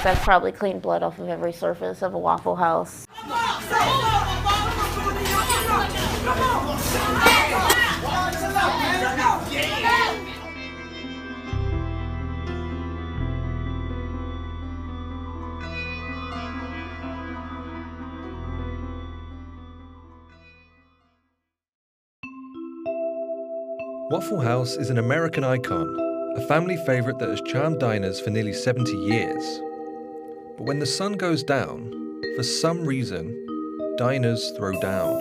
fights. I've probably cleaned blood off of every surface of a Waffle House. Waffle House is an American icon, a family favorite that has charmed diners for nearly 70 years. But when the sun goes down, for some reason, diners throw down.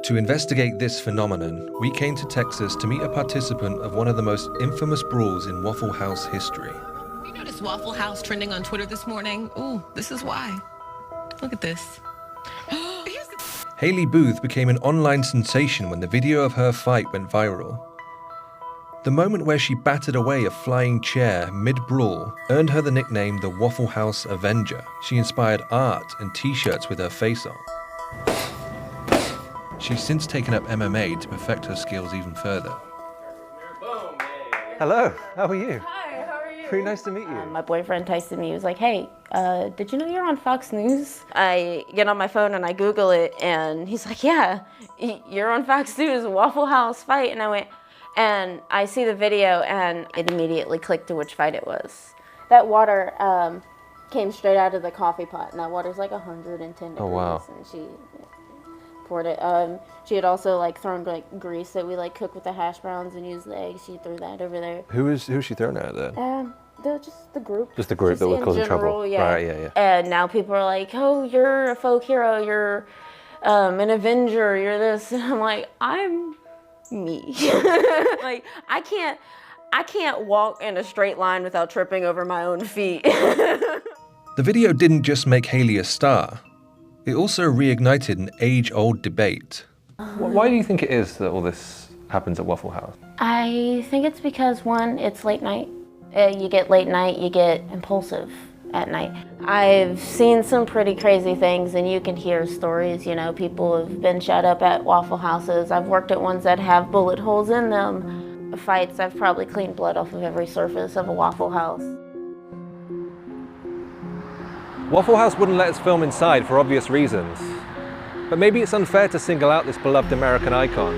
To investigate this phenomenon, we came to Texas to meet a participant of one of the most infamous brawls in Waffle House history. You noticed Waffle House trending on Twitter this morning? Ooh, this is why. Look at this. Haley Booth became an online sensation when the video of her fight went viral. The moment where she battered away a flying chair mid-brawl earned her the nickname the Waffle House Avenger. She inspired art and t-shirts with her face on. She's since taken up MMA to perfect her skills even further. Hello, how are you? Hi, how are you? Pretty nice to meet you. My boyfriend texted me. He was like, hey, did you know you're on Fox News? I get on my phone and I Google it, and he's like, yeah, you're on Fox News, Waffle House fight. And I went, and I see the video, and it immediately clicked to which fight it was. That water came straight out of the coffee pot, and that water's like 110 degrees. Oh, wow. And she poured it. She had also like thrown like grease that we like cook with the hash browns and use the eggs. She threw that over there. Who's she throwing at then? Just the group. Just the group that was causing trouble. Yeah. Right, yeah. And now people are like, oh, you're a folk hero, you're an Avenger, you're this. And I'm like, I'm me. Like, I can't walk in a straight line without tripping over my own feet. The video didn't just make Haley a star, it also reignited an age-old debate. Why do you think it is that all this happens at Waffle House? I think it's because, one, it's late night. You get late night, you get impulsive at night. I've seen some pretty crazy things, and you can hear stories, you know, people have been shut up at Waffle Houses. I've worked at ones that have bullet holes in them. Fights, I've probably cleaned blood off of every surface of a Waffle House. Waffle House wouldn't let us film inside for obvious reasons. But maybe it's unfair to single out this beloved American icon,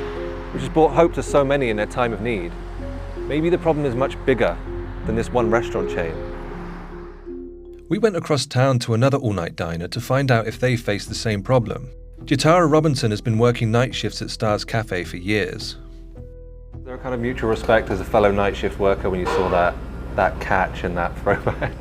which has brought hope to so many in their time of need. Maybe the problem is much bigger than this one restaurant chain. We went across town to another all-night diner to find out if they faced the same problem. Jatara Robinson has been working night shifts at Star's Cafe for years. Is there a kind of mutual respect as a fellow night shift worker when you saw that catch and that throwback?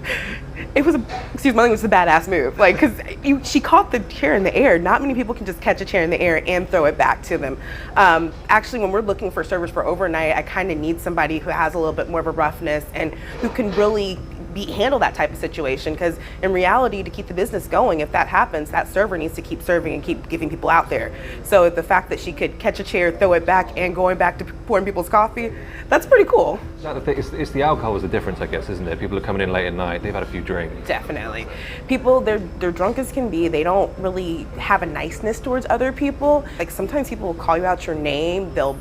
It was, excuse my language, a badass move. Like, because she caught the chair in the air. Not many people can just catch a chair in the air and throw it back to them. Actually, when we're looking for servers for overnight, I kind of need somebody who has a little bit more of a roughness and who can really handle that type of situation, because in reality, to keep the business going, if that happens, that server needs to keep serving and keep giving people out there. So the fact that she could catch a chair, throw it back, and going back to pouring people's coffee, that's pretty cool. It's the alcohol is the difference, I guess, isn't it? People are coming in late at night, they've had a few drinks. Definitely. People, they're drunk as can be. They don't really have a niceness towards other people. Like, sometimes people will call you out your name, they'll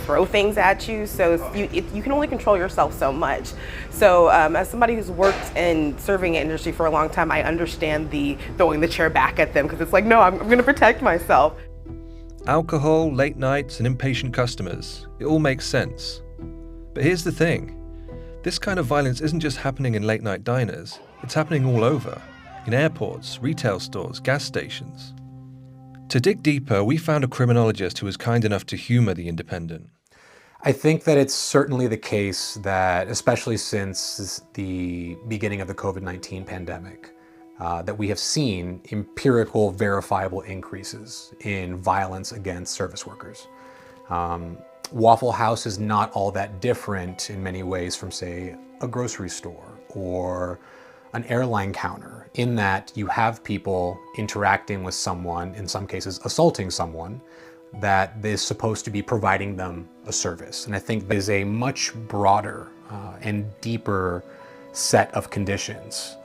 throw things at you, so you can only control yourself so much. So as somebody who's worked in serving industry for a long time, I understand the throwing the chair back at them, because it's like, no, I'm going to protect myself. Alcohol, late nights, and impatient customers, it all makes sense. But here's the thing, this kind of violence isn't just happening in late night diners, it's happening all over, in airports, retail stores, gas stations. To dig deeper, we found a criminologist who was kind enough to humor The Independent. I think that it's certainly the case that, especially since the beginning of the COVID-19 pandemic, that we have seen empirical, verifiable increases in violence against service workers. Waffle House is not all that different in many ways from, say, a grocery store or an airline counter, in that you have people interacting with someone, in some cases assaulting someone, that is supposed to be providing them a service. And I think there's a much broader and deeper set of conditions,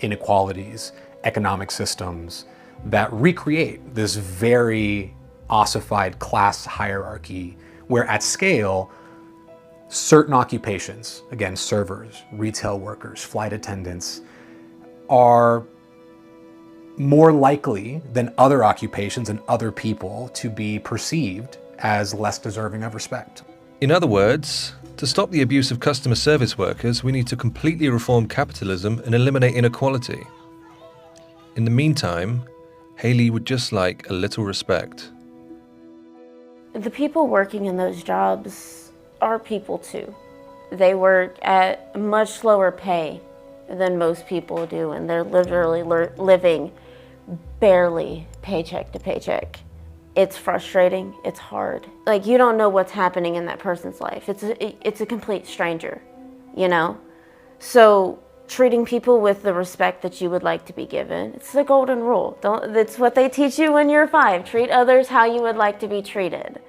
inequalities, economic systems that recreate this very ossified class hierarchy, where at scale, certain occupations, again, servers, retail workers, flight attendants, are more likely than other occupations and other people to be perceived as less deserving of respect. In other words, to stop the abuse of customer service workers, we need to completely reform capitalism and eliminate inequality. In the meantime, Haley would just like a little respect. The people working in those jobs are people too. They work at much lower pay than most people do, and they're literally living barely paycheck to paycheck. It's frustrating, it's hard. Like, you don't know what's happening in that person's life. It's a complete stranger, you know? So treating people with the respect that you would like to be given, it's the golden rule. It's what they teach you when you're 5. Treat others how you would like to be treated.